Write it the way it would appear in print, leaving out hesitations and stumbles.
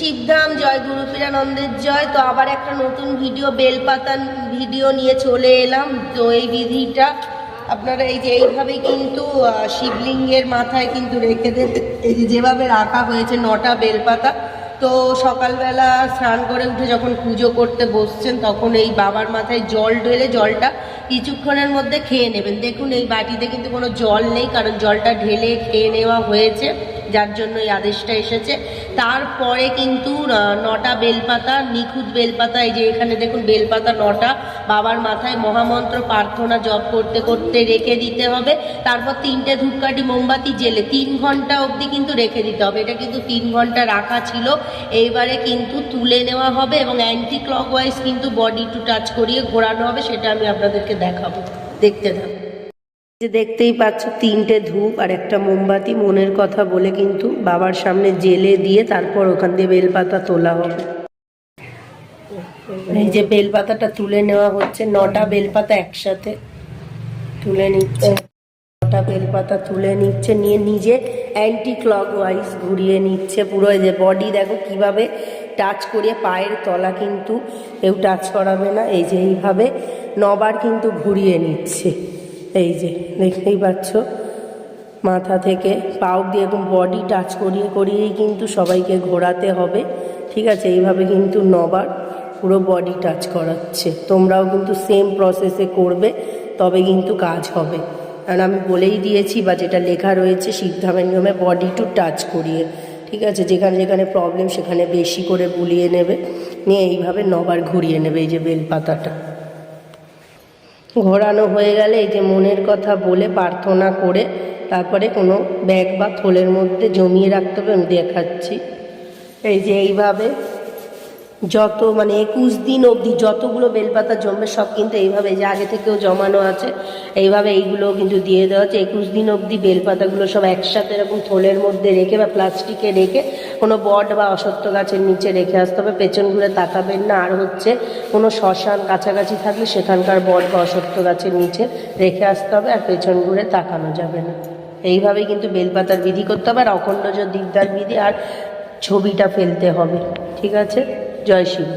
শিবধাম জয় গুরুপীরানন্দের জয়। তো আবার একটা নতুন ভিডিও বেলপাতা ভিডিও নিয়ে চলে এলাম। তো এই বিধিটা আপনারা এই যে এইভাবে কিন্তু শিবলিঙ্গের মাথায় কিন্তু রেখে দেন। এই যে যেভাবে রাখা হয়েছে 9টা বেলপাতা। তো সকালবেলা স্নান করে উঠে যখন পুজো করতে বসছেন তখন এই বাবার মাথায় জল ঢেলে জলটা কিছুক্ষণের মধ্যে খেয়ে নেবেন। দেখুন এই বাটিতে কিন্তু কোনো জল নেই, কারণ জলটা ঢেলে খেয়ে নেওয়া হয়েছে, যার জন্য এই আদেশটা এসেছে। তারপরে কিন্তু 9টা বেলপাতা, নিখুঁত বেলপাতা, এই যে এখানে দেখুন বেলপাতা 9টা বাবার মাথায় মহামন্ত্র প্রার্থনা জপ করতে করতে রেখে দিতে হবে। তারপর 3টে ধূপকাঠি মোমবাতি জেলে 3 ঘন্টা অবধি কিন্তু রেখে দিতে হবে। এটা কিন্তু 3 ঘন্টা রাখা ছিল, এইবারে কিন্তু তুলে নেওয়া হবে এবং অ্যান্টি ক্লকওয়াইজ কিন্তু বডি টু টাচ করিয়ে ঘোরানো হবে। সেটা আমি আপনাদেরকে দেখাবো, দেখতে থাকুন। যে দেখতেই পাচ্ছ 3টে ধূপ আর একটা মোমবাতি মনের কথা বলে কিন্তু বাবার সামনে জেলে দিয়ে তারপর ওখান দিয়ে বেলপাতা তোলা হবে। এই যে বেলপাতাটা তুলে নেওয়া হচ্ছে, 9টা বেলপাতা একসাথে তুলে নিচ্ছে। 9টা বেলপাতা তুলে নিচ্ছে, নিয়ে নিজে অ্যান্টি ক্লকওয়াইজ ঘুরিয়ে নিচ্ছে পুরো। এই যে বডি দেখো কিভাবে টাচ করিয়ে, পায়ের তলা কিন্তু কেউ টাচ করাবে না। এই যে এইভাবে 9বার কিন্তু ঘুরিয়ে নিচ্ছে। এই যে দেখতেই পাচ্ছ মাথা থেকে পাও দিয়ে একদম বডি টাচ করিয়ে করিয়েই কিন্তু সবাইকে ঘোরাতে হবে। ঠিক আছে, এইভাবে কিন্তু 9বার পুরো বডি টাচ করাচ্ছে। তোমরাও কিন্তু সেম প্রসেসে করবে, তবে কিন্তু কাজ হবে। কারণ আমি বলেই দিয়েছি, বা যেটা লেখা রয়েছে শিবধামের নিয়মে, বডি টু টাচ করিয়ে। ঠিক আছে, যেখানে যেখানে প্রবলেম সেখানে বেশি করে বুলিয়ে নেবে, নিয়ে এইভাবে 9বার ঘুরিয়ে নেবে। এই যে বেলপাতাটা ঘোরানো হয়ে গেলে এই যে মনের কথা বলে প্রার্থনা করে তারপরে কোনো ব্যাগ বা থলের মধ্যে জমিয়ে রাখতে হবে। আমি দেখাচ্ছি। এই যে এইভাবে যত 21 দিন অবধি যতগুলো বেলপাতা জমবে সব কিন্তু এইভাবে, যে আগে থেকেও জমানো আছে এইভাবে এইগুলোও কিন্তু দিয়ে দেওয়া হচ্ছে। 21 দিন অবধি বেলপাতাগুলো সব একসাথে এরকম থলের মধ্যে রেখে বা প্লাস্টিকে রেখে কোনো বট বা অশ্বত্থ গাছের নিচে রেখে আসতে হবে। পেছন ঘুরে তাকাবেন না। আর হচ্ছে কোনো শ্মশান কাছাকাছি থাকলে সেখানকার বট বা অশ্বত্থ গাছের নিচে রেখে আসতে হবে, আর পেছন ঘুরে তাকানো যাবে না। এইভাবেই কিন্তু বেলপাতার বিধি করতে হবে। আর অখণ্ড দীপদার বিধি আর ছবিটা ফেলতে হবে। ঠিক আছে, জয় শিব।